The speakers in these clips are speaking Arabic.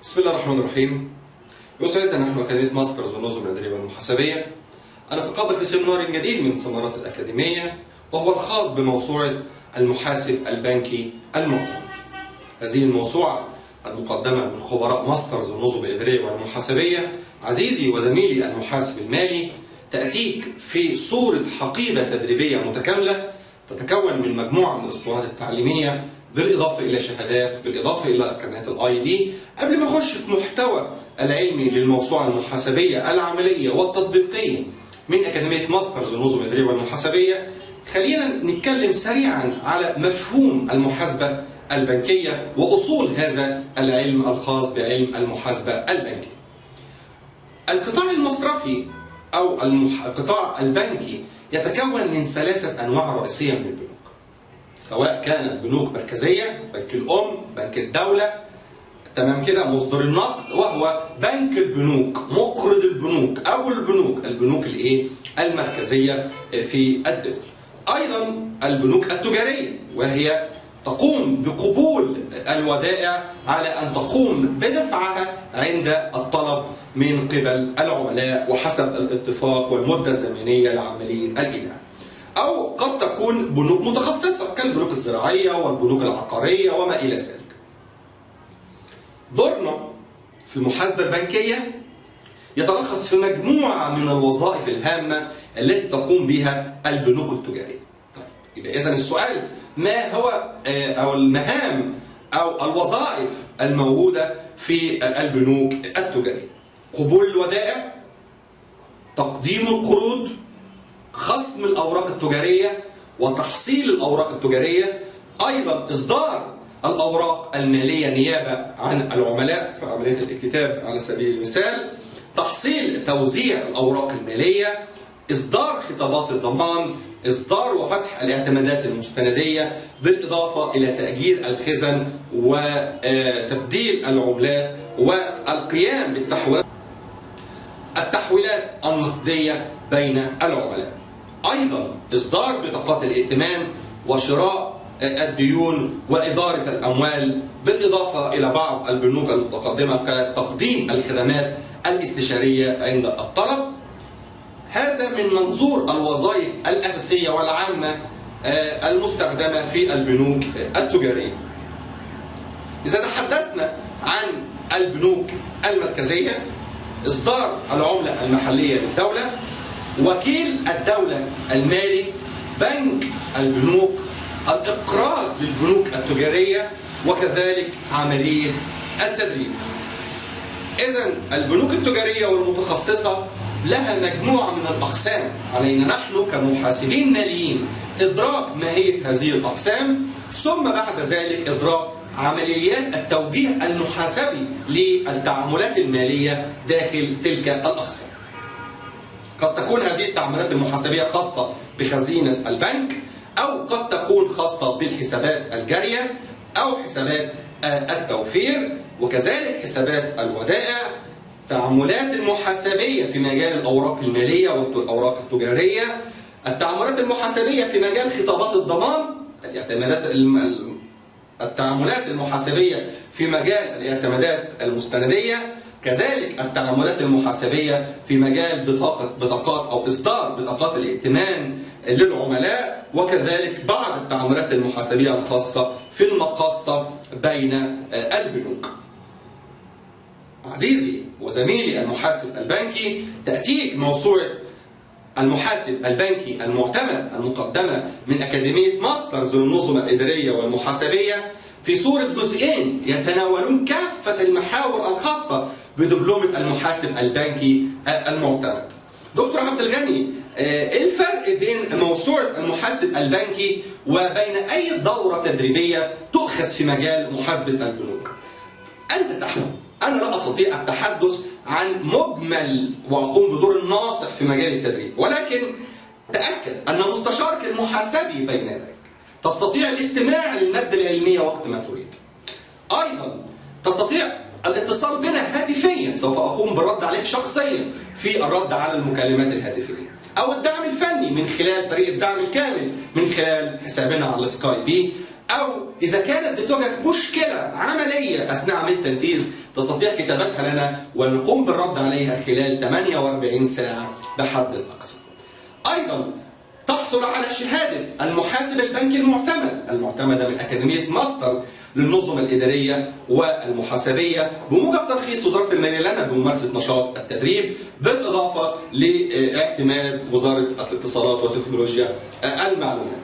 بسم الله الرحمن الرحيم. يسعدنا نحن أكاديمية ماسترز والنظم الإدارية والمحاسبية أن نتقابل في سيمينار جديد من سيمينارات الأكاديمية، وهو الخاص بموسوعة المحاسب البنكي المعتمد. هذه الموسوعة المقدمة من خبراء ماسترز والنظم الإدارية والمحاسبية عزيزي وزميلي المحاسب المالي تأتيك في صورة حقيبة تدريبية متكاملة تتكون من مجموعة من الأسطوانات التعليمية بالإضافة إلى شهادات، بالإضافة إلى كارنيهات الID. قبل ما نخش في محتوى العلمي للموسوعة المحاسبية العملية والتطبيقية من أكاديمية ماسترز والنظم الإدارية والمحاسبية، خلينا نتكلم سريعا على مفهوم المحاسبة البنكية وأصول هذا العلم الخاص بعلم المحاسبة البنكية. القطاع المصرفي أو القطاع البنكي يتكون من 3 أنواع رئيسية من البنوك، سواء كانت بنوك مركزية، بنك الأم، بنك الدولة، تمام كده، مصدر النقد، وهو بنك البنوك، مقرض البنوك أو البنوك الإيه؟ المركزية في الدول. أيضا البنوك التجارية، وهي تقوم بقبول الودائع على أن تقوم بدفعها عند الطلب من قبل العملاء وحسب الاتفاق والمدة الزمنية لعملية الإيداع. أو قد تكون بنوك متخصصة كالبنوك الزراعية والبنوك العقارية وما إلى ذلك. دورنا في المحاسبة البنكية يتلخص في مجموعة من الوظائف الهامة التي تقوم بها البنوك التجارية. طيب، يبقى إذن السؤال: ما هو أو المهام أو الوظائف الموجودة في البنوك التجارية؟ قبول الودائع، تقديم القروض، خصم الأوراق التجارية وتحصيل الأوراق التجارية، أيضا إصدار الأوراق المالية نيابة عن العملاء في عملية الاكتتاب على سبيل المثال، تحصيل توزيع الأوراق المالية، إصدار خطابات الضمان، إصدار وفتح الاعتمادات المستندية، بالإضافة إلى تأجير الخزن وتبديل العملات والقيام التحويلات النقدية بين العملاء. أيضا إصدار بطاقات الائتمان وشراء الديون وإدارة الأموال، بالإضافة إلى بعض البنوك المتقدمة كتقديم الخدمات الاستشارية عند الطلب. هذا من منظور الوظائف الأساسية والعامة المستخدمة في البنوك التجارية. إذا تحدثنا عن البنوك المركزية، إصدار العملة المحلية للدولة، وكيل الدولة المالي، بنك البنوك، الإقراض للبنوك التجارية، وكذلك عملية التدريب. إذن البنوك التجارية والمتخصصة لها مجموعة من الأقسام. علينا نحن كمحاسبين ماليين إدراك ماهية هذه الأقسام، ثم بعد ذلك إدراك عمليات التوجيه المحاسبي للتعاملات المالية داخل تلك الأقسام. قد تكون هذه التعاملات المحاسبية خاصة بخزينة البنك، أو قد تكون خاصة بالحسابات الجارية أو حسابات التوفير، وكذلك حسابات الودائع، التعاملات المحاسبية في مجال الأوراق المالية والأوراق التجارية، التعاملات المحاسبية في مجال خطابات الضمان، التعاملات المحاسبية في مجال الاعتمادات المستندية، كذلك التعاملات المحاسبية في مجال بطاقات أو إصدار بطاقات الائتمان للعملاء، وكذلك بعض التعاملات المحاسبية الخاصة في المقاصة بين البنوك. عزيزي وزميلي المحاسب البنكي، تأتيك موسوعة المحاسب البنكي المعتمد المقدمة من أكاديمية ماسترز للنظم الإدارية والمحاسبية في صورة جزئين يتناولون كافة المحاور الخاصة بدبلومة المحاسب البنكي المعتمد. دكتور عبد الغني، ايه الفرق بين موسوعة المحاسب البنكي وبين أي دورة تدريبية تؤخذ في مجال محاسبة البنوك؟ أنت تعلم، أنا لا أستطيع التحدث عن مجمل وأقوم بدور الناصح في مجال التدريب، ولكن تأكد أن مستشارك المحاسبي بين يديك، تستطيع الاستماع للمادة العلمية وقت ما تريد. أيضا تستطيع الاتصال بنا هاتفيا، سوف أقوم بالرد عليك شخصيا في الرد على المكالمات الهاتفية، أو الدعم الفني من خلال فريق الدعم الكامل من خلال حسابنا على السكاي بي، أو إذا كانت بتواجهك مشكلة عملية أثناء عملية التنفيذ تستطيع كتابتها لنا ونقوم بالرد عليها خلال 48 ساعة بحد الأقصى. أيضا تحصل على شهادة المحاسب البنكي المعتمدة من أكاديمية ماسترز للنظم الإدارية والمحاسبية بموجب ترخيص وزارة المالية لنا بممارسة نشاط التدريب، بالإضافة لاعتماد وزارة الاتصالات وتكنولوجيا المعلومات.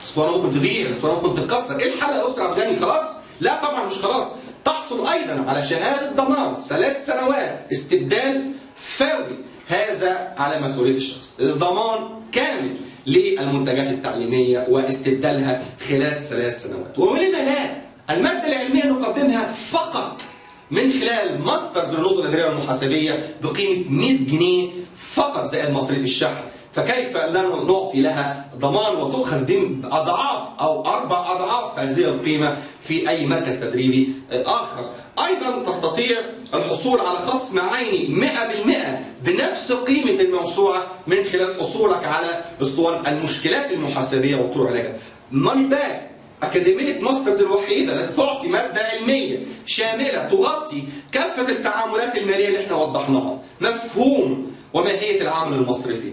الاسطوانة ممكن تضيع، الاسطوانة ممكن تتكسر، إيه الحل يا دكتور عبد الغني؟ خلاص؟ لا طبعا مش خلاص. تحصل أيضا على شهادة ضمان 3 سنوات استبدال فوري، هذا على مسؤولية الشخص، ضمان كامل للمنتجات التعليمية واستبدالها خلال 3 سنوات. ولما لا؟ المادة العلمية نقدمها فقط من خلال ماسترز للنظم الإدارية والمحاسبية بقيمة 100 جنيه فقط زائد مصاريف الشحن، فكيف لا نعطي لها ضمان وتؤخذ بأضعاف أو 4 أضعاف هذه القيمة في أي مركز تدريبي آخر. أيضا تستطيع الحصول على خصم عيني 100% بنفس قيمة الموسوعة من خلال حصولك على اسطوانة المشكلات المحاسبية وطرق علاجها. ماني باك أكاديمية ماسترز الوحيدة التي تعطي مادة علمية شاملة تغطي كافة التعاملات المالية اللي احنا وضحناها، مفهوم وماهية العامل المصرفي،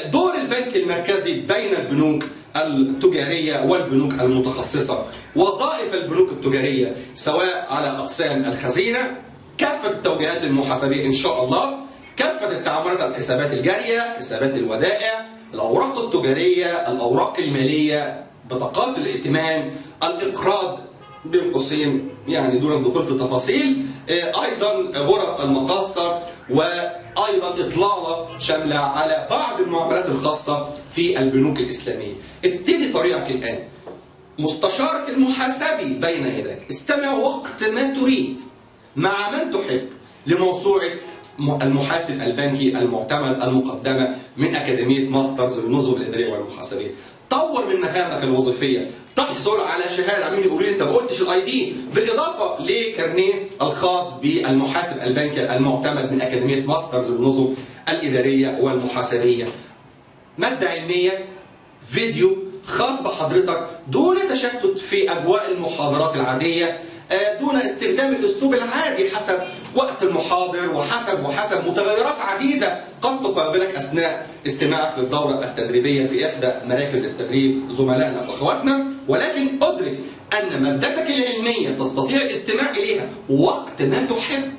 دور البنك المركزي بين البنوك التجارية والبنوك المتخصصة، وظائف البنوك التجارية سواء على أقسام الخزينة، كافة التوجيهات المحاسبية إن شاء الله، كافة التعاملات على الحسابات الجارية، حسابات الودائع، الأوراق التجارية، الأوراق المالية، بطاقات الائتمان، الإقراض بين قوسين يعني دون الدخول في تفاصيل، أيضا غرف المقاصة، وأيضا إطلالة شاملة على بعض المعاملات الخاصة في البنوك الإسلامية. ابتدي طريقك الآن. مستشارك المحاسبي بين يديك، استمع وقت ما تريد مع من تحب لموسوعة المحاسب البنكي المعتمد المقدمة من أكاديمية ماسترز للنظم الإدارية والمحاسبية. طور من مهامك الوظيفية، تحصل على شهادة. عمالين يقولوا لي انت ما قلتش الاي دي، بالاضافه لكارنيه الخاص بالمحاسب البنكي المعتمد من اكاديميه ماسترز للنظم الاداريه والمحاسبيه. ماده علميه، فيديو خاص بحضرتك دون تشتت في اجواء المحاضرات العاديه، دون استخدام الاسلوب العادي حسب وقت المحاضر وحسب متغيرات عديده قد تقابلك اثناء استماعك للدوره التدريبيه في احدى مراكز التدريب زملائنا واخواتنا، ولكن ادرك ان مادتك العلميه تستطيع الاستماع اليها وقت ما تحب.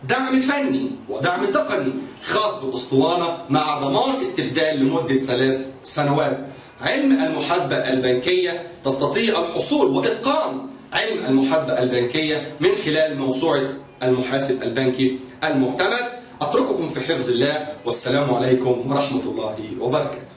دعم فني ودعم تقني خاص بالاسطوانه مع ضمان استبدال لمده 3 سنوات. علم المحاسبه البنكيه، تستطيع الحصول واتقان علم المحاسبة البنكية من خلال موسوعة المحاسب البنكي المعتمد. أترككم في حفظ الله، والسلام عليكم ورحمة الله وبركاته.